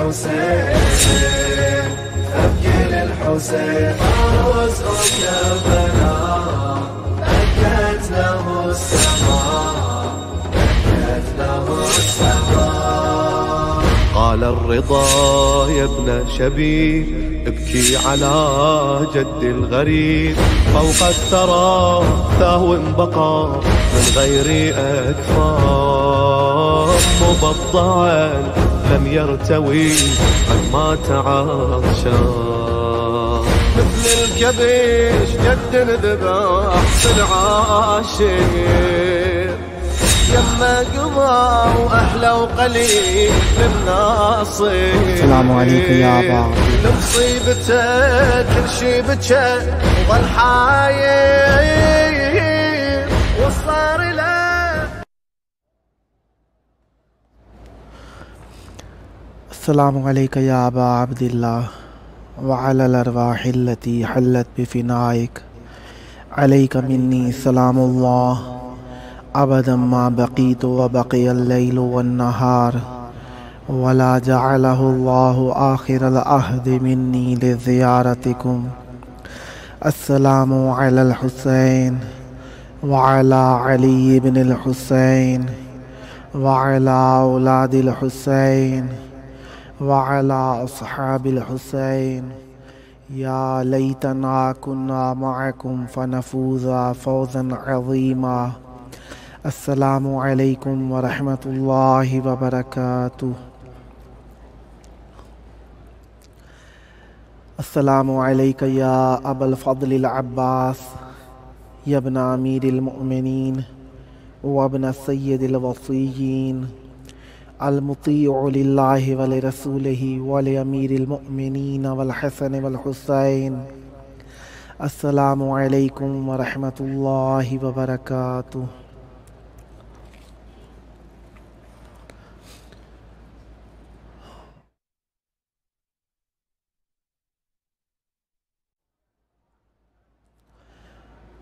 للحسين أبكي للحسين طاووس كربلاء أكت له السماء أكت له السماء. قال الرضا يا ابن شبيب ابكي على جد الغريب فوق الثرى ثهو بقى من غير أكفار مبضعا لم يرتوي عن ما تعاشى مثل الكبش جد ذبح في العاشر يما قضى وأحلى وقليل من ناصر. السلام عليك يا أبا لمصيبته كل شي بكى وظل حاير وصار له. السلام عليك يا أبا عبد الله وعلى الأرواح التي حلت بفنائك عليك مني سلام الله أبدا ما بقيت وبقي الليل والنهار ولا جعله الله آخر العهد مني لزيارتكم. السلام على الحسين وعلى علي بن الحسين وعلى أولاد الحسين وعلى أصحاب الحسين. يا ليتنا كنا معكم فنفوز فوزا عظيما. السلام عليكم ورحمة الله وبركاته. السلام عليك يا أبا الفضل العباس يا ابن أمير المؤمنين وابن السيد الوصيين المطيع لله ولرسوله ولأمير المؤمنين والحسن والحسين. السلام عليكم ورحمة الله وبركاته.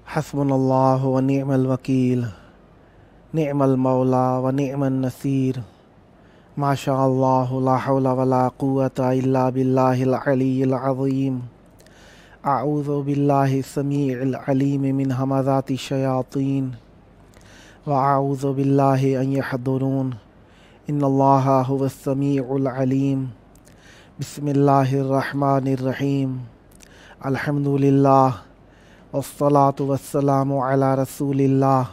حسبنا الله ونعم الوكيل نعم المولى ونعم النصير ما شاء الله لا حول ولا قوة إلا بالله العلي العظيم. أعوذ بالله السميع العليم من همزات الشياطين وأعوذ بالله أن يحضرون إن الله هو السميع العليم. بسم الله الرحمن الرحيم. الحمد لله والصلاة والسلام على رسول الله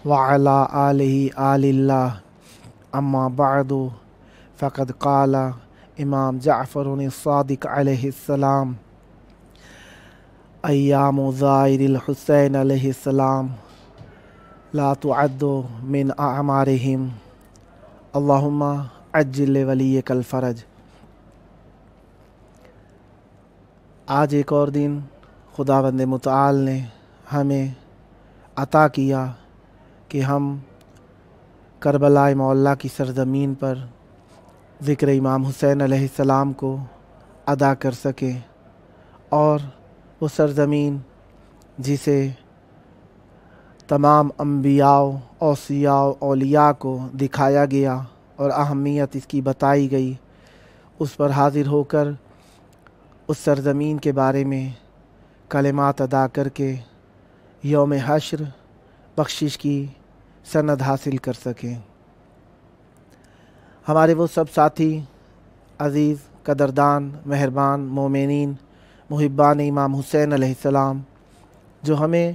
وعلى آله آل الله. أما بعد فقد قال إمام جعفر الصادق عليه السلام أيام زائر الحسين عليه السلام لا تعد من أعمارهم اللهم عجل لوليك الفرج. آج ایک اور دن خداوند متعال نے ہمیں عطا کیا کہ ہم کربلا معلیٰ کی سرزمین پر ذکر امام حسین علیہ السلام کو ادا کر سکیں، اور وہ سرزمین جسے تمام انبیاء اوصیاء اولیاء کو دکھایا گیا اور اہمیت اس کی بتائی گئی، اس پر حاضر ہو کر اس سرزمین کے بارے میں کلمات ادا کر کے یوم حشر بخشش کی سند حاصل کر سکیں۔ ہمارے وہ سب ساتھی عزیز، قدردان، مہربان، مومنین، محبان امام حسین علیہ السلام جو ہمیں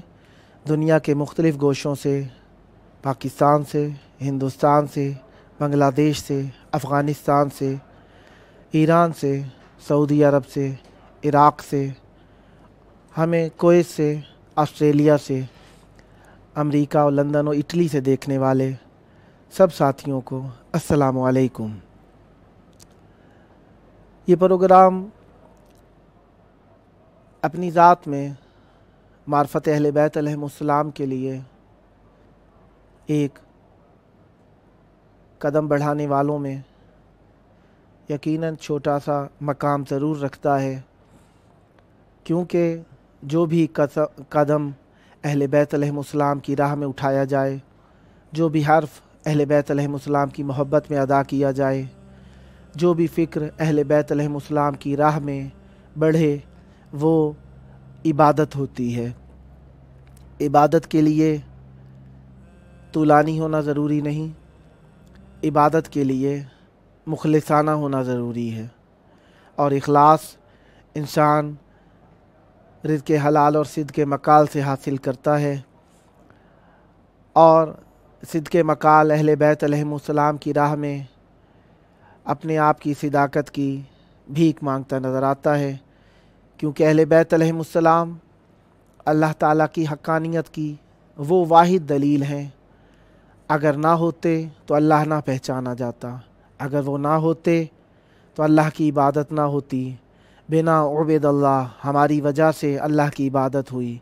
دنیا کے مختلف گوشوں سے، پاکستان سے، ہندوستان سے، بنگلہ دیش سے، افغانستان سے، ایران سے، سعودی عرب سے، عراق سے، ہمیں کویت سے، آسٹریلیا سے، امریکہ اور لندن اور اٹلی سے دیکھنے والے سب ساتھیوں کو السلام علیکم۔ یہ پروگرام اپنی ذات میں معرفت اہل بیت علیہم السلام کے لیے ایک قدم بڑھانے والوں میں یقیناً چھوٹا سا مقام ضرور رکھتا ہے، کیونکہ جو بھی قدم اہل بیت علیہم السلام کی راہ میں اٹھایا جائے، جو بھی حرف اہل بیت علیہم السلام کی محبت میں ادا کیا جائے، جو بھی فکر اہل بیت علیہم السلام کی راہ میں بڑھے وہ عبادت ہوتی ہے۔ عبادت کے لیے طولانی ہونا ضروری نہیں، عبادت کے لیے مخلصانہ ہونا ضروری ہے، اور اخلاص انسان رزق حلال اور صدق مقال سے حاصل کرتا ہے، اور صدق مقال اہل بیت علیہم السلام کی راہ میں اپنے آپ کی صداقت کی بھیک مانگتا نظر آتا ہے، کیونکہ اہل بیت علیہم السلام اللہ تعالیٰ کی حقانیت کی وہ واحد دلیل ہیں۔ اگر نہ ہوتے تو اللہ نہ پہچانا جاتا، اگر وہ نہ ہوتے تو اللہ کی عبادت نہ ہوتی۔ بنا عبد اللہ، ہماری وجہ سے اللہ کی عبادت ہوئی،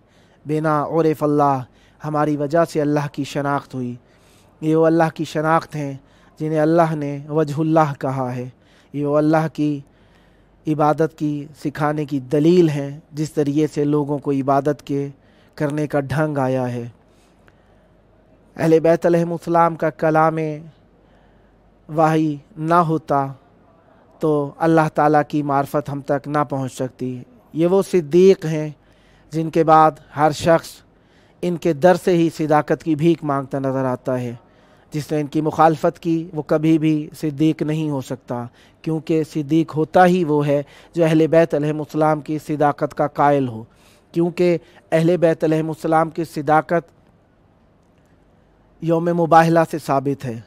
بنا عرف اللہ، ہماری وجہ سے اللہ کی شناخت ہوئی۔ یہ وہ اللہ کی شناخت ہیں جنہیں اللہ نے وجہ اللہ کہا ہے، یہ وہ اللہ کی عبادت کی سکھانے کی دلیل ہیں جس ذریعے سے لوگوں کو عبادت کے کرنے کا ڈھنگ آیا ہے۔ اہل بیت علیہم السلام کا کلام وحی نہ ہوتا تو اللہ تعالیٰ کی معرفت ہم تک نہ پہنچ سکتی۔ یہ وہ صدیق ہیں جن کے بعد ہر شخص ان کے در سے ہی صداقت کی بھیک مانگتا نظر آتا ہے۔ جس نے ان کی مخالفت کی وہ کبھی بھی صدیق نہیں ہو سکتا، کیونکہ صدیق ہوتا ہی وہ ہے جو اہل بیت علیہم السلام کی صداقت کا قائل ہو، کیونکہ اہل بیت علیہم السلام کی صداقت یوم مباہلہ سے ثابت ہے۔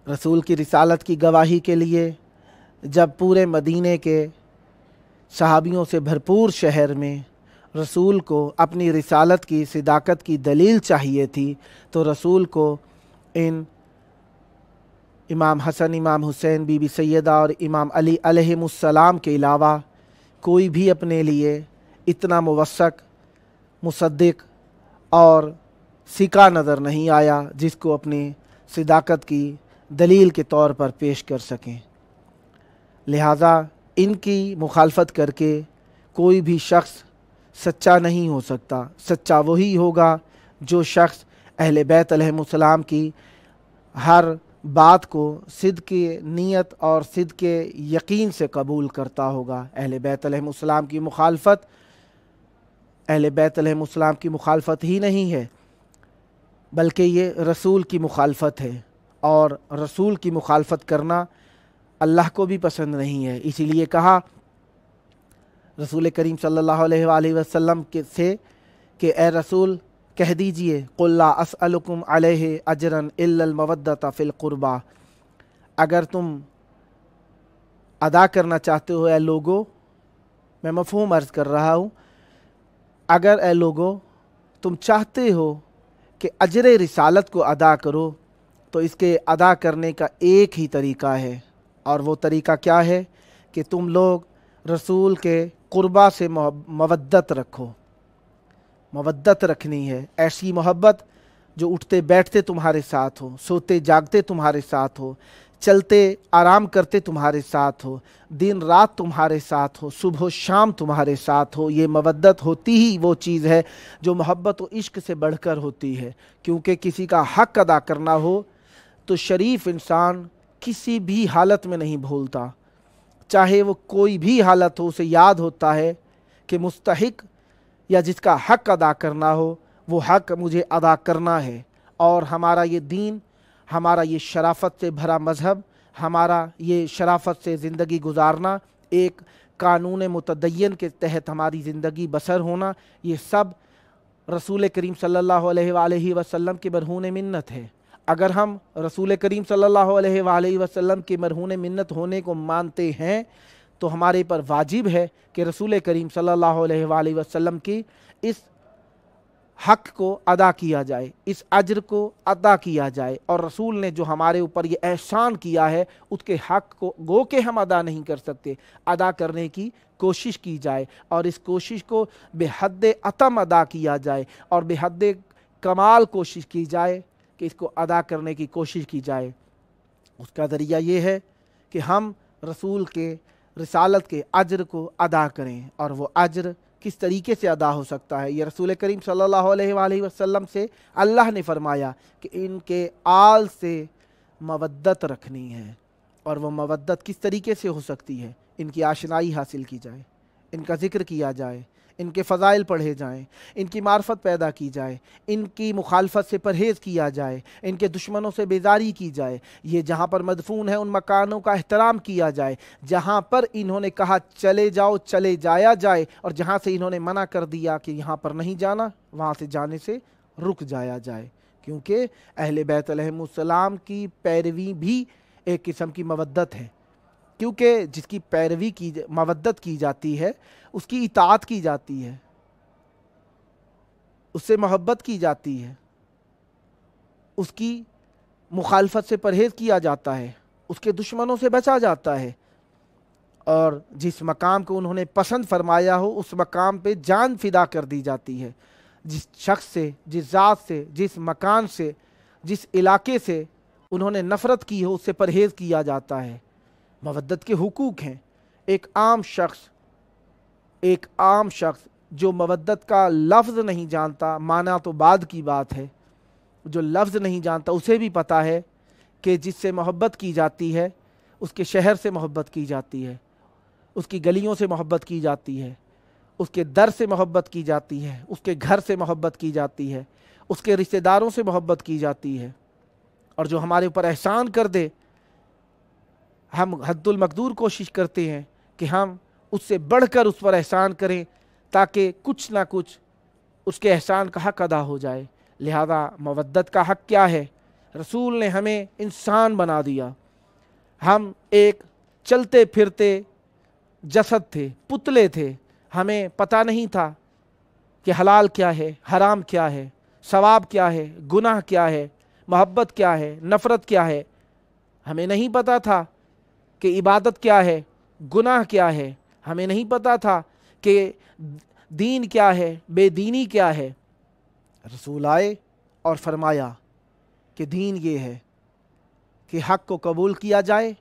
رسول کی رسالت کی گواہی کے لیے جب پورے مدینے کے صحابیوں سے بھرپور شہر میں رسول کو اپنی رسالت کی صداقت کی دلیل چاہیے تھی، تو رسول کو ان امام حسن، امام حسین، بی بی سیدہ اور امام علی علیہم السلام کے علاوہ کوئی بھی اپنے لیے اتنا موثق، مصدق اور سکہ نظر نہیں آیا جس کو اپنی صداقت کی دلیل کے طور پر پیش کر سکیں۔ لہٰذا ان کی مخالفت کر کے کوئی بھی شخص سچا نہیں ہو سکتا۔ سچا وہی ہوگا جو شخص اہل بیت علیہم السلام کی ہر بات کو صدق نیت اور صدق یقین سے قبول کرتا ہوگا۔ اہل بیت علیہم السلام کی مخالفت اہل بیت علیہم السلام کی مخالفت ہی نہیں ہے، بلکہ یہ رسول کی مخالفت ہے، اور رسول کی مخالفت کرنا اللہ کو بھی پسند نہیں ہے۔ اسی لیے کہا رسول کریم صلی اللہ علیہ وآلہ وسلم سے کہ اے رسول کہہ دیجئے قل لا اسألکم علیہ اجرا الا المودۃ فی القربى، اگر تم ادا کرنا چاہتے ہو اے لوگو، میں مفہوم عرض کر رہا ہوں، اگر اے لوگو تم چاہتے ہو کہ اجر رسالت کو ادا کرو تو اس کے ادا کرنے کا ایک ہی طریقہ ہے، اور وہ طریقہ کیا ہے کہ تم لوگ رسول کے قربہ سے مودت رکھو۔ مودت رکھنی ہے، ایسی محبت جو اٹھتے بیٹھتے تمہارے ساتھ ہو، سوتے جاگتے تمہارے ساتھ ہو، چلتے آرام کرتے تمہارے ساتھ ہو، دن رات تمہارے ساتھ ہو، صبح و شام تمہارے ساتھ ہو۔ یہ مودت ہوتی ہی وہ چیز ہے جو محبت و عشق سے بڑھ کر ہوتی ہے، کیونکہ کسی کا حق ادا کرنا ہو تو شریف انسان کسی بھی حالت میں نہیں بھولتا، چاہے وہ کوئی بھی حالت ہو، اسے یاد ہوتا ہے کہ مستحق یا جس کا حق ادا کرنا ہو وہ حق مجھے ادا کرنا ہے۔ اور ہمارا یہ دین، ہمارا یہ شرافت سے بھرا مذہب، ہمارا یہ شرافت سے زندگی گزارنا، ایک قانون متدین کے تحت ہماری زندگی بسر ہونا، یہ سب رسول کریم صلی اللہ علیہ وآلہ وسلم کی مرہون منت ہے۔ اگر ہم رسول کریم صلی اللہ علیہ وآلہ وسلم کی مرہون منت ہونے کو مانتے ہیں تو ہمارے پر واجب ہے کہ رسول کریم صلی اللہ علیہ وآلہ وسلم کی اس حق کو ادا کیا جائے، اس اجر کو ادا کیا جائے، اور رسول نے جو ہمارے اوپر یہ احسان کیا ہے اس کے حق کو گو کہ ہم ادا نہیں کر سکتے، ادا کرنے کی کوشش کی جائے، اور اس کوشش کو بے حد اتم ادا کیا جائے، اور بے حد کمال کوشش کی جائے کہ اس کو ادا کرنے کی کوشش کی جائے۔ اس کا ذریعہ یہ ہے کہ ہم رسول کے رسالت کے اجر کو ادا کریں، اور وہ اجر کس طریقے سے ادا ہو سکتا ہے؟ یہ رسول کریم صلی اللہ علیہ وآلہ وسلم سے اللہ نے فرمایا کہ ان کے آل سے مودت رکھنی ہے، और वो मवद्दत किस तरीके से हो सकती है? इनकी आशनाई हासिल की जाए, इनका ज़िक्र किया जाए, इनके फ़ज़ाइल पढ़े जाएँ, इनकी मार्फत पैदा की जाए, इनकी मुखालफत से परहेज़ किया जाए, इनके दुश्मनों से बेजारी की जाए। ये जहाँ पर मदफून है उन मकानों का एहतराम किया जाए, जहाँ पर इन्होंने कहा चले जाओ चले जाया जाए, और जहाँ से इन्होंने मना कर दिया कि यहाँ पर नहीं जाना, वहाँ से जाने से रुक जाया जाए। क्योंकि अहले बैत अलैहिमुस्सलाम की पैरवी भी एक किस्म की मवद्दत है, क्योंकि जिसकी पैरवी की मवद्दत की जाती है उसकी इताअत की जाती है, उससे मोहब्बत की जाती है, उसकी मुखालफत से परहेज़ किया जाता है, उसके दुश्मनों से बचा जाता है, और जिस मकाम को उन्होंने पसंद फरमाया हो उस मकाम पे जान फिदा कर दी जाती है। जिस शख्स से, जिस ज़ात से, जिस मकान से, जिस इलाके से उन्होंने नफ़रत की हो उससे परहेज़ किया जाता है। मवद्दत के हुकूक हैं। एक आम शख्स जो मवद्दत का लफ्ज़ नहीं जानता, माना तो बाद की बात है, जो लफ्ज़ नहीं जानता उसे भी पता है कि जिससे मोहब्बत की जाती है उसके शहर से मोहब्बत की जाती है, उसकी गलियों से मोहब्बत की जाती है, उसके दर से मोहब्बत की जाती है, उसके घर से मोहब्बत की जाती है, उसके रिश्तेदारों से मोहब्बत की जाती है। और जो हमारे ऊपर एहसान कर दे, हम हद्दुल मकदूर कोशिश करते हैं कि हम उससे बढ़कर उस पर एहसान करें, ताकि कुछ ना कुछ उसके एहसान का हक़ अदा हो जाए। लिहाजा मवद्दत का हक़ क्या है? रसूल ने हमें इंसान बना दिया। हम एक चलते फिरते जसद थे, पुतले थे। हमें पता नहीं था कि हलाल क्या है, हराम क्या है, सवाब क्या है, गुनाह क्या है, मोहब्बत क्या है, नफ़रत क्या है। हमें नहीं पता था कि इबादत क्या है, गुनाह क्या है। हमें नहीं पता था कि दीन क्या है, बेदीनी क्या है। रसूल आए और फरमाया कि दीन ये है कि हक़ को कबूल किया जाए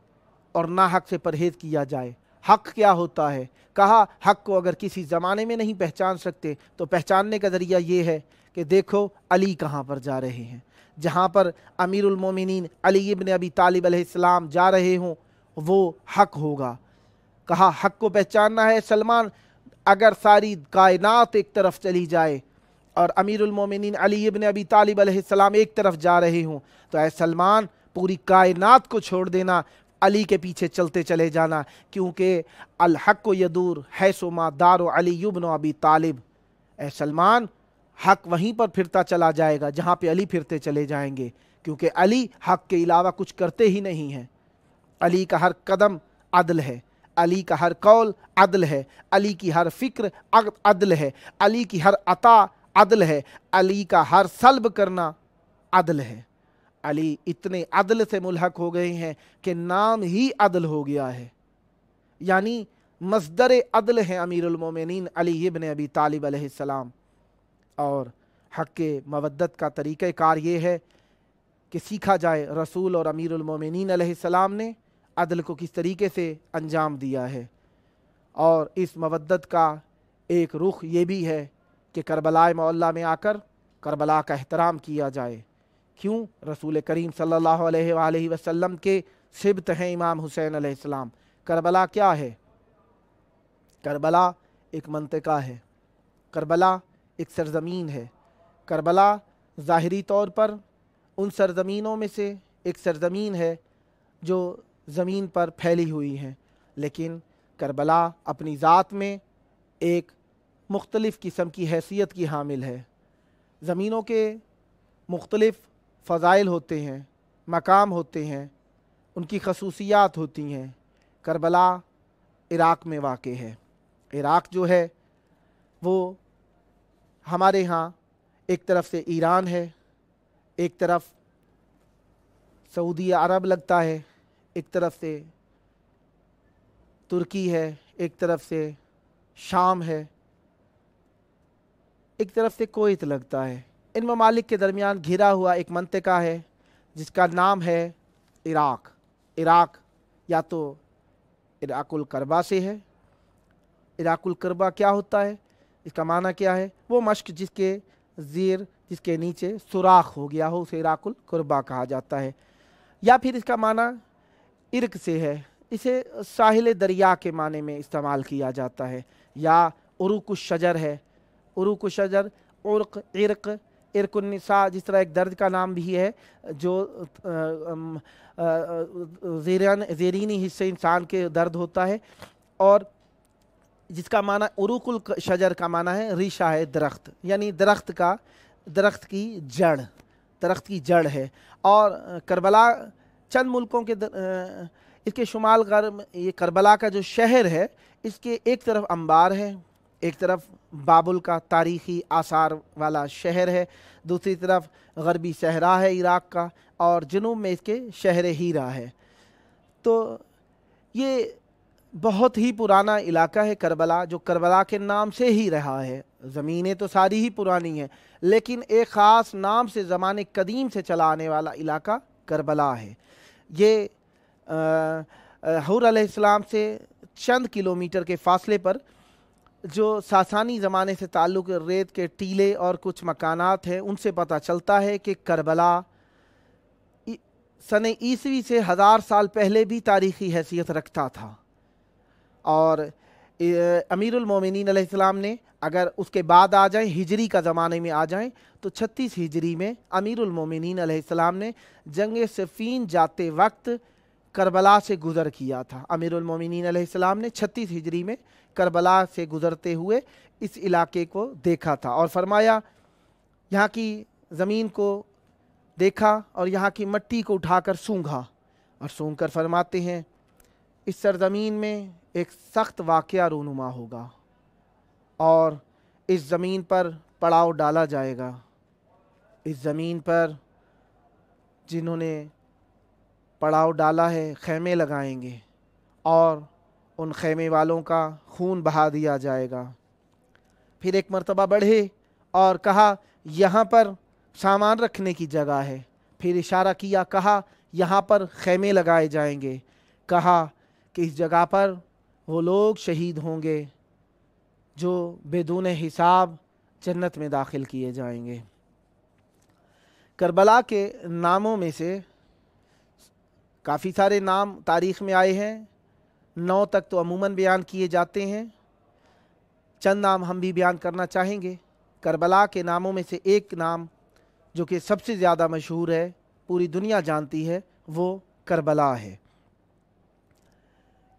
और ना हक़ से परहेज़ किया जाए। हक़ क्या होता है? कहा हक़ को अगर किसी ज़माने में नहीं पहचान सकते तो पहचानने का ज़रिया ये है कि देखो अली कहाँ पर जा रहे हैं। जहाँ पर अमीरुल मोमिनीन अली इब्न अबी तालिब अलैहिस्सलाम जा रहे हों वो हक़ होगा। कहा हक़ को पहचानना है। सलमान, अगर सारी कायनात एक तरफ चली जाए और अमीरुल मोमिनीन अली इब्न अबी तालिब अलैहिस्सलाम एक तरफ जा रहे हों तो ऐ सलमान पूरी कायनात को छोड़ देना, अली के पीछे चलते चले जाना, क्योंकि अल हक़्क़ु यदूर हैसुमा दारो अली इब्न अबी तालिब। ऐ सलमान, हक़ वहीं पर फिरता चला जाएगा जहाँ पे अली फिरते चले जाएंगे, क्योंकि अली हक़ के अलावा कुछ करते ही नहीं हैं। अली का हर कदम अदल है, अली का हर कौल अदल है, अली की हर फ़िक्र अदल है, अली की हर अता अदल है, अली का हर सल्ब करना अदल है। अली इतने अदल से मुल्हक हो गए हैं कि नाम ही अदल हो गया है, यानी मस्दर अदल हैं अमीरुल मोमिनीन अली इब्न अबी तालिब अलैहिस्सलाम। और हक़ मवद्दत का तरीक़ाकार ये है कि सीखा जाए रसूल और अमीरुल मोमिनीन अलैहिस्सलाम ने अदल को किस तरीके से अंजाम दिया है। और इस मवद्दत का एक रुख ये भी है कि करबलाए मौला में आकर करबला का एहतराम किया जाए। क्यों? रसूल करीम सल्लल्लाहु अलैहि वसल्लम के सिब्त हैं इमाम हुसैन अलैहिस्सलाम। करबला क्या है? करबला एक मंतिका है, करबला एक सरज़मीन है। करबला ज़ाहिरी तौर पर उन सरज़मीनों में से एक सरज़मीन है जो ज़मीन पर फैली हुई हैं, लेकिन करबला अपनी ज़ात में एक मुख्तलिफ़ किस्म की हैसियत की हामिल है। ज़मीनों के मुख्तलिफ़ फ़ज़ाइल होते हैं, मकाम होते हैं, उनकी खसूसियात होती हैं। करबला इराक़ में वाक़े है। इराक़ जो है वो हमारे यहाँ एक तरफ से ईरान है, एक तरफ सऊदी अरब लगता है, एक तरफ से तुर्की है, एक तरफ से शाम है, एक तरफ से कुवैत लगता है। इन ममालिक के दरमियान घिरा हुआ एक मंतिका है जिसका नाम है इराक़। इराक़ या तो इराक़ुल करबा से है। इराक़ुल करबा क्या होता है? इसका माना क्या है? वो मश्क जिसके ज़ीर, जिसके नीचे सुराख हो गया हो, उसे इराक़ुल करबा कहा जाता है। या फिर इसका माना इर्क से है, इसे साहिल दरिया के माने में इस्तेमाल किया जाता है। या उरुक शजर है, उरुक शजर, उर्क, इर्क, इर्कुन्निसा, जिस तरह एक दर्द का नाम भी है जो ज़ेरीनी हिस्से इंसान के दर्द होता है, और जिसका माना उरुकुल शजर का माना है रीशा है, दरख्त, यानी दरख्त की जड़, दरख्त की जड़ है। और करबला चंद मुल्कों के इसके शुमाल गर्ब, ये करबला का जो शहर है, इसके एक तरफ अंबार है, एक तरफ बाबुल का तारीख़ी आसार वाला शहर है, दूसरी तरफ गरबी सहरा है इराक़ का, और जुनूब में इसके शहर हीरा है। तो ये बहुत ही पुराना इलाका है करबला, जो करबला के नाम से ही रहा है। ज़मीनें तो सारी ही पुरानी हैं, लेकिन एक ख़ास नाम से ज़माने कदीम से चला आने वाला इलाका करबला है। ये हुर अलैहिस्सलाम से चंद किलोमीटर के फासले पर जो सासानी ज़माने से ताल्लुक़ रेत के टीले और कुछ मकानात हैं, उनसे पता चलता है कि करबला सन ईसवी से 1000 साल पहले भी तारीख़ी हैसियत रखता था। और अमीरुल मोमिनीन अलैहिस्सलाम ने, अगर उसके बाद आ जाएं, हिजरी का ज़माने में आ जाएं, तो 36 हिजरी में अमीरुल मोमिनीन अलैहिस्सलाम ने जंग सिफ़ीन जाते वक्त करबला से गुज़र किया था। अमीरुल मोमिनीन अलैहिस्सलाम ने 36 हिजरी में करबला से गुज़रते हुए इस इलाके को देखा था और फरमाया, यहाँ की ज़मीन को देखा और यहाँ की मिट्टी को उठाकर सूंघा, और सूंघ कर फरमाते हैं, इस सरज़मीन में एक सख्त वाक़या रूनुमा होगा और इस ज़मीन पर पड़ाव डाला जाएगा। इस ज़मीन पर जिन्होंने पड़ाव डाला है खैमे लगाएंगे और उन खैमे वालों का खून बहा दिया जाएगा। फिर एक मर्तबा बढ़े और कहा, यहाँ पर सामान रखने की जगह है। फिर इशारा किया, कहा यहाँ पर खैमे लगाए जाएंगे। कहा कि इस जगह पर वो लोग शहीद होंगे जो बेदून हिसाब जन्नत में दाखिल किए जाएंगे। करबला के नामों में से काफ़ी सारे नाम तारीख़ में आए हैं, 9 तक तो अमूमन बयान किए जाते हैं। चंद नाम हम भी बयान करना चाहेंगे। करबला के नामों में से एक नाम जो कि सबसे ज़्यादा मशहूर है, पूरी दुनिया जानती है, वो करबला है।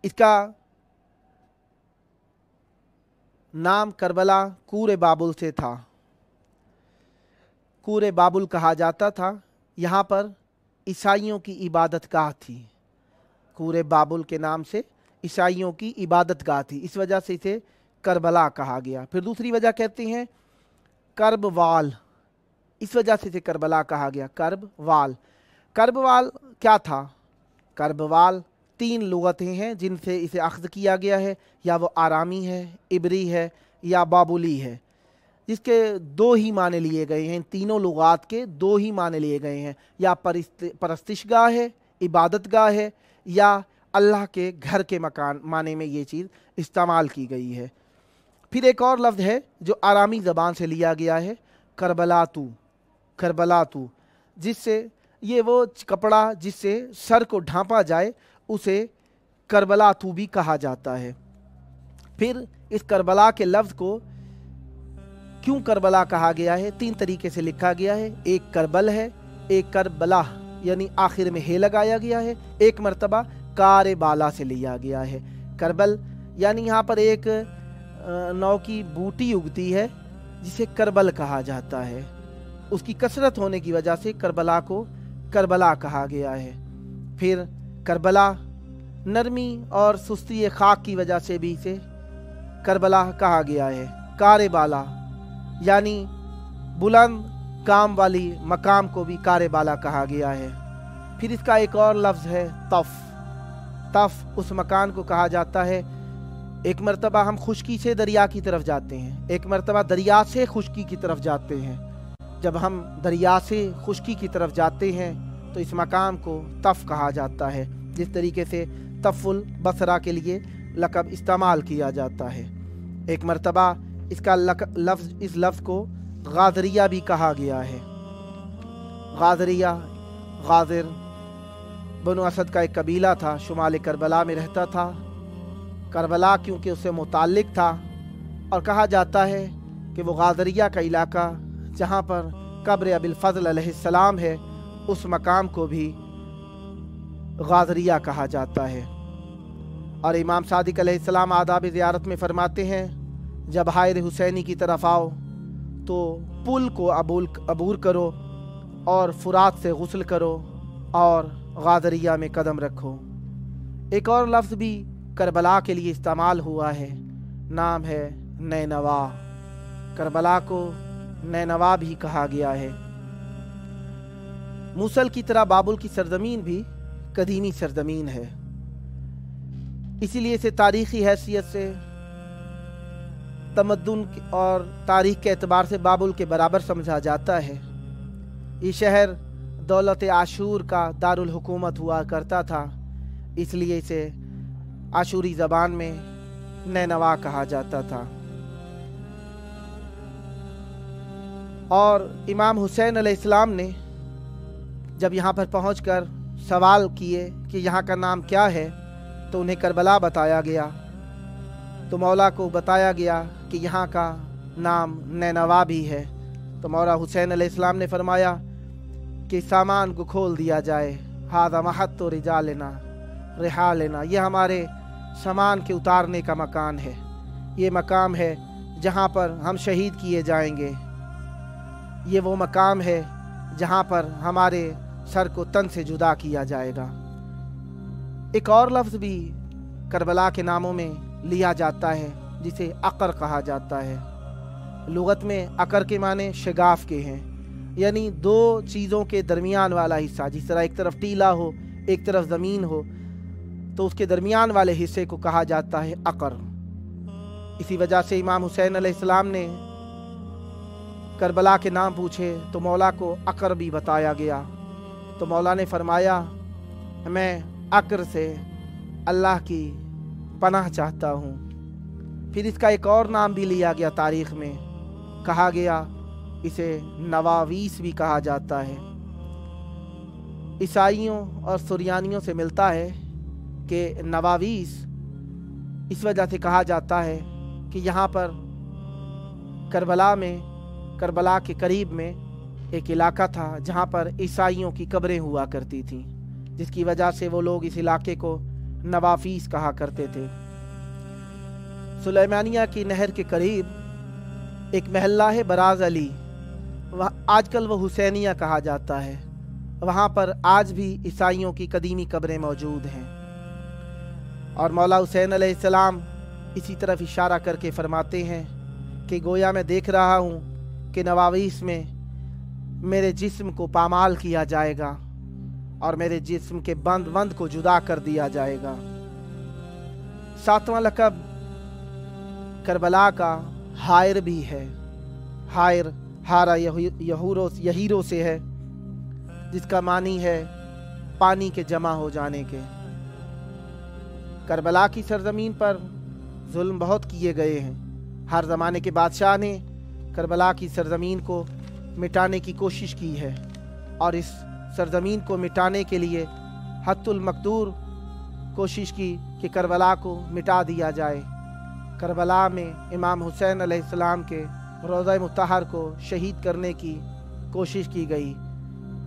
इसका नाम करबला कूरे बाबुल से था। कूरे बाबुल कहा जाता था। यहाँ पर ईसाइयों की इबादत गाह थी। कूरे बाबुल के नाम से ईसाइयों की इबादत गाह थी, इस वजह से इसे करबला कहा गया। फिर दूसरी वजह कहते हैं करबवाल, इस वजह से इसे करबला कहा गया। करबवाल, करबवाल क्या था? करबवाल 3 लुगतें हैं जिनसे इसे अख्ज़ किया गया है, या वो आरामी है, इबरी है, या बाबुली है, जिसके 2 ही माने लिए गए हैं। इन तीनों लुगात के 2 ही माने लिए गए हैं, या परस्तिशगाह है, इबादत गाह है, या अल्लाह के घर के मकान माने में ये चीज़ इस्तेमाल की गई है। फिर एक और लफ्ज़ है जो आरामी ज़बान से लिया गया है, करबलातू, करबलातू, जिससे ये वो कपड़ा जिससे सर को ढांपा जाए उसे करबलातू भी कहा जाता है। फिर इस करबला के लफ्ज़ को क्यों करबला कहा गया है, 3 तरीके से लिखा गया है। एक करबल है, एक करबला यानी आखिर में हे लगाया गया है, एक मर्तबा कारे बाला से लिया गया है। करबल यानी यहाँ पर एक नौ की बूटी उगती है जिसे करबल कहा जाता है, उसकी कसरत होने की वजह से करबला को करबला कहा गया है। फिर करबला नरमी और सुस्ती खाक की वजह से भी इसे करबला कहा गया है। कारे बाला यानी बुलंद काम वाली मकाम को भी कारे बाला कहा गया है। फिर इसका एक और लफ्ज़ है तफ, तफ उस मकान को कहा जाता है। एक मर्तबा हम खुश्की से दरिया की तरफ जाते हैं, एक मर्तबा दरिया से खुश्की की तरफ जाते हैं। जब हम दरिया से खुश्की की तरफ जाते हैं तो इस मकाम को तफ कहा जाता है, जिस तरीके से तफुल बसरा के लिए लक़ब इस्तेमाल किया जाता है। एक मर्तबा इसका इस लफ्ज़ को गाज़रिया भी कहा गया है। गाज़रिया, गाज़िर बनु असद का एक कबीला था, शुमाल करबला में रहता था। करबला क्योंकि उससे मुताल्लिक था, और कहा जाता है कि वो गादरिया का इलाका जहाँ पर कब्र अबिल फजल अलैहिस्सलाम है, उस मकाम को भी गादरिया कहा जाता है। और इमाम सादिक अलैहिस्सलाम आदाब ज़ियारत में फरमाते हैं, जब हायर हुसैनी की तरफ आओ तो पुल को अबूर करो और फुरात से गुस्ल करो और गादरिया में कदम रखो। एक और लफ्ज़ भी करबला के लिए इस्तेमाल हुआ है, नाम है नैनवा। करबला को नैनवा भी कहा गया है। मूसल की तरह बाबुल की सरजमीन भी कदीमी सरजमीन है, इसीलिए इसे तारीख़ी हैसियत से, तमद्दुन और तारीख़ के एतबार से बाबुल के बराबर समझा जाता है। ये शहर दौलत आशूर का दारुल हुकूमत हुआ करता था, इसलिए इसे आशूरी ज़बान में नैनवा कहा जाता था। और इमाम हुसैन अलैहिस्सलाम ने जब यहाँ पर पहुँचकर सवाल किए कि यहाँ का नाम क्या है, तो उन्हें करबला बताया गया। तो मौला को बताया गया कि यहाँ का नाम नैनवा भी है। तो मौला हुसैन अलैहिस्सलाम ने फरमाया कि सामान को खोल दिया जाए, हादा महत तो रिजा लेना रिहा लेना, ये हमारे सामान के उतारने का मकान है, ये मकाम है जहाँ पर हम शहीद किए जाएंगे, ये वो मकाम है जहाँ पर हमारे सर को तन से जुदा किया जाएगा। एक और लफ्ज़ भी करबला के नामों में लिया जाता है, जिसे अकर कहा जाता है। लुगत में अकर के माने शगाफ के हैं, यानी दो चीज़ों के दरमियान वाला हिस्सा। जिस तरह एक तरफ टीला हो, एक तरफ ज़मीन हो, तो उसके दरमियान वाले हिस्से को कहा जाता है अकर। इसी वजह से इमाम हुसैन अलैहिस्सलाम ने करबला के नाम पूछे तो मौला को अकर भी बताया गया। तो मौला ने फरमाया, मैं अकर से अल्लाह की पनाह चाहता हूँ। फिर इसका एक और नाम भी लिया गया, तारीख़ में कहा गया इसे नवावीस भी कहा जाता है। ईसाइयों और सुरियानियों से मिलता है कि नवावीस इस वजह से कहा जाता है कि यहाँ पर करबला के करीब में एक इलाका था जहाँ पर ईसाइयों की कब्रें हुआ करती थीं, जिसकी वजह से वो लोग इस इलाके को नवाफीस कहा करते थे। सुलेमानिया की नहर के करीब एक महल्ला है बराज अली, वहाँ आजकल वो हुसैनिया कहा जाता है। वहाँ पर आज भी ईसाइयों की कदीमी कब्रें मौजूद हैं। और मौला हुसैन अलैहिस्सलाम इसी तरफ इशारा करके फरमाते हैं कि गोया मैं देख रहा हूँ कि नवावीस में मेरे जिस्म को पामाल किया जाएगा और मेरे जिस्म के बंद को जुदा कर दिया जाएगा। 7वां लक़ब करबला का हायर भी है। हायर हारा यहीरो से है, जिसका मानी है पानी के जमा हो जाने के। करबला की सरजमीन पर जुल्म बहुत किए गए हैं। हर ज़माने के बादशाह ने करबला की सरजमीन को मिटाने की कोशिश की है और इस सरजमीन को मिटाने के लिए हत्तुल मकदूर कोशिश की कि करबला को मिटा दिया जाए। करबला में इमाम हुसैन अलैहिस्सलाम के रोज़ा मुत्तहर को शहीद करने की कोशिश की गई।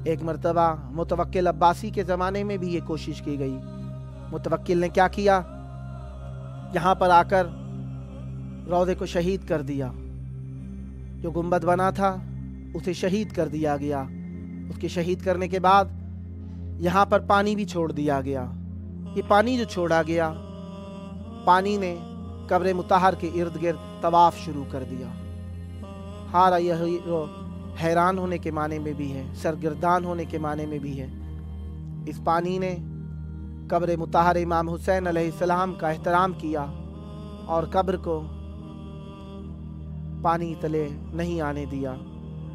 एक मरतबा मुतवक्किल अब्बासी के ज़माने में भी ये कोशिश की गई। मुतवक्किल ने क्या किया, यहाँ पर आकर रोज़े को शहीद कर दिया। जो गुंबद बना था उसे शहीद कर दिया गया। उसके शहीद करने के बाद यहाँ पर पानी भी छोड़ दिया गया। ये पानी जो छोड़ा गया, पानी ने कब्र मुत्तहर के इर्द गिर्द तवाफ़ शुरू कर दिया। हारा यह हैरान होने के माने में भी है, सरगर्दान होने के माने में भी है। इस पानी ने कब्र मुत्तहर इमाम हुसैन अलैहिस्सलाम का एहतराम किया और कब्र को पानी तले नहीं आने दिया।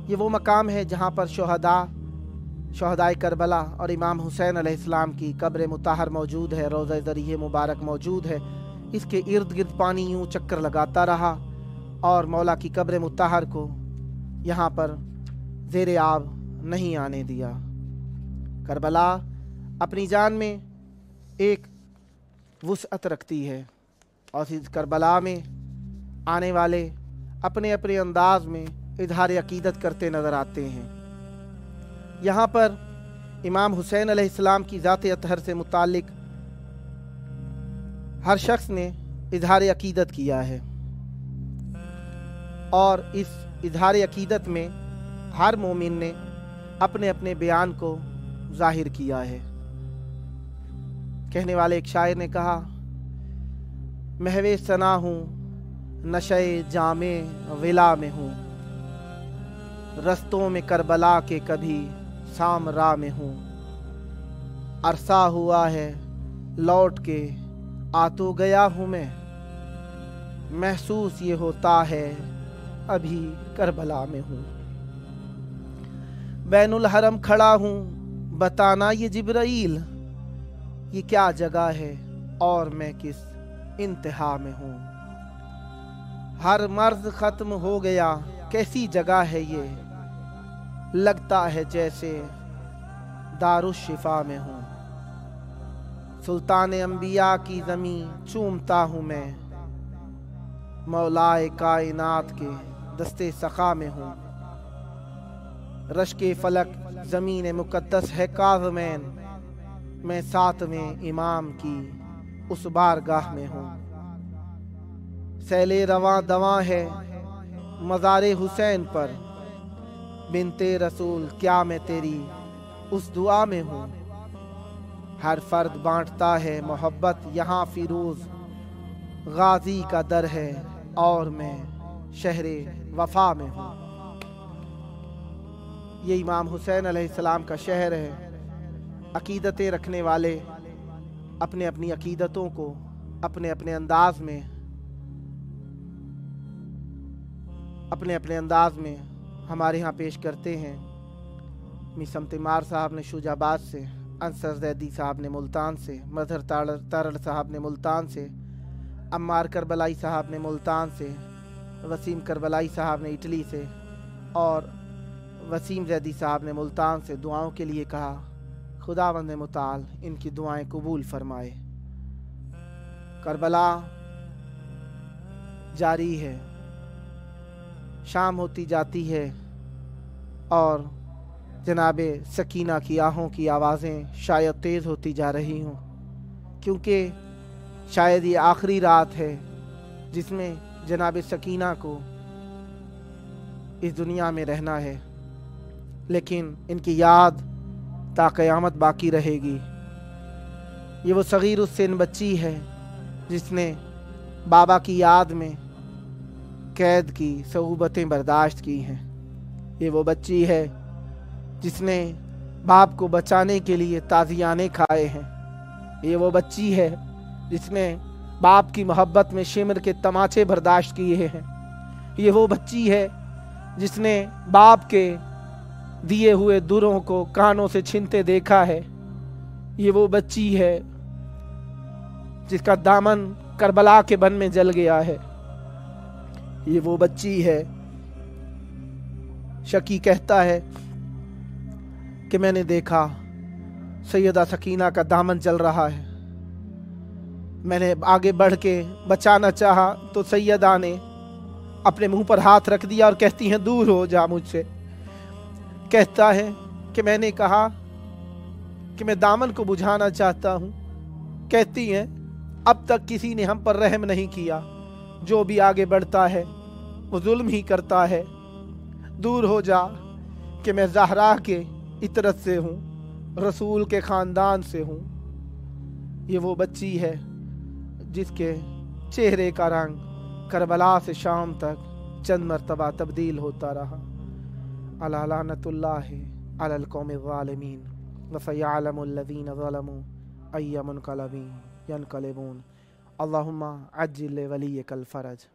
ये वो मकाम है जहाँ पर शहदाए करबला और इमाम हुसैन अलैहिस्सलाम की कब्र मुत्तहर मौजूद है, रोज़ा ज़रिए मुबारक मौजूद है। इसके इर्द गिर्द पानी यूँ चक्कर लगाता रहा और मौला की कब्र मुत्तहर को यहाँ पर ज़ेरे आब नहीं आने दिया। करबला अपनी जान में एक वुसअत रखती है और इस करबला में आने वाले अपने अपने अंदाज में इजहार अकीदत करते नज़र आते हैं। यहाँ पर इमाम हुसैन अलैहिस्सलाम की ज़ात अतहर से मुताल्लिक हर शख्स ने इजहार अकीदत किया है और इस इजहार अकीदत में हर मोमिन ने अपने अपने बयान को ज़ाहिर किया है। कहने वाले एक शायर ने कहा, महवे सना हूँ नशे जामे विला में हूँ, रस्तों में करबला के कभी सामरा में हूँ, अरसा हुआ है लौट के आ तो गया हूँ मैं, महसूस ये होता है अभी करबला में हूँ। बैनुल हरम खड़ा हूँ बताना ये जिब्राइल, ये क्या जगह है और मैं किस इंतहा में हूँ। हर मर्ज खत्म हो गया कैसी जगह है ये, लगता है जैसे दारुश शिफा में हूँ। सुल्तान अंबिया की ज़मीं चूमता हूँ मैं, मौलाए कायनात के दस्ते सखा में हूँ। रश्के फलक ज़मीन मुक़द्दस है काज़मैन, मैं सातवें इमाम की उस बारगाह में हूँ। सैले रवां दवां है मज़ारे हुसैन पर, बिनते रसूल क्या मैं तेरी उस दुआ में हूँ। हर फर्द बांटता है मोहब्बत यहाँ फिरोज, गाजी का दर है और मैं शहरे वफा में हूँ। ये इमाम हुसैन अलैहिस्सलाम का शहर है। अकीदतें रखने वाले अपने अपनी अकीदतों को अपने अपने अंदाज में हमारे यहाँ पेश करते हैं। मिसम तिमार साहब ने शुजाबाद से, अंसर जैदी साहब ने मुल्तान से, मजहर तारड़ साहब ने मुल्तान से, अम्मार करबलाई साहब ने मुल्तान से, वसीम करबलाई साहब ने इटली से और वसीम जैदी साहब ने मुल्तान से दुआओं के लिए कहा। खुदावंद मुताल इनकी दुआएं कबूल फरमाए। करबला जारी है, शाम होती जाती है और जनाबे सकीना की आहों की आवाज़ें शायद तेज़ होती जा रही हों, क्योंकि शायद ये आखिरी रात है जिसमें जनाबे सकीना को इस दुनिया में रहना है। लेकिन इनकी याद ता क़यामत बाकी रहेगी। ये वो सगीर उस्सिन बच्ची है जिसने बाबा की याद में कैद की सऊबतें बर्दाश्त की हैं। ये वो बच्ची है जिसने बाप को बचाने के लिए ताज़ियाने खाए हैं। ये वो बच्ची है जिसने बाप की मोहब्बत में शिमर के तमाचे बर्दाश्त किए हैं। ये वो बच्ची है जिसने बाप के दिए हुए दुरों को कानों से छीनते देखा है। ये वो बच्ची है जिसका दामन करबला के बन में जल गया है। ये वो बच्ची है, शकी कहता है कि मैंने देखा सैयदा सकीना का दामन जल रहा है। मैंने आगे बढ़ के बचाना चाहा तो सैयदा ने अपने मुंह पर हाथ रख दिया और कहती हैं दूर हो जा मुझसे। कहता है कि मैंने कहा कि मैं दामन को बुझाना चाहता हूँ। कहती हैं अब तक किसी ने हम पर रहम नहीं किया, जो भी आगे बढ़ता है वो जुल्म ही करता है। दूर हो जा कि मैं ज़हरा के इतरत से हूँ, रसूल के ख़ानदान से हूँ। ये वो बच्ची है जिसके चेहरे का रंग करबला से शाम तक चंद मरतबा तब्दील होता रहा। अला लानतुल्लाहि अलल कौमिज़ ज़ालिमीन व सयअलमुल लज़ीना ज़लमू अय्या मुनक़लबिन यनक़लिबून। अल्लाहुम्मा अज्जिल लिवलिय्यिकल फ़रज।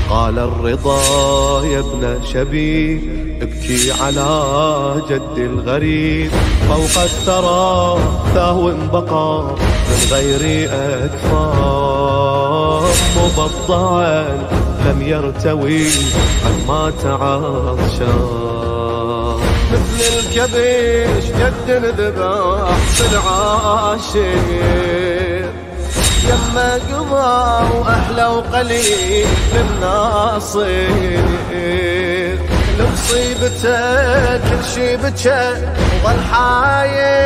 قال الرجال رضا يا ابن شبيب ابكي على جد الغريب، فوق الثرى ثاو بقى من غير أكفار، مبضعا لم يرتوي عما تعطشان، مثل الكبش جد ذبح في العاشر، يما قضى وأحلى وقليل للناصر، لمصيبته كل شي بكى وظل حاير،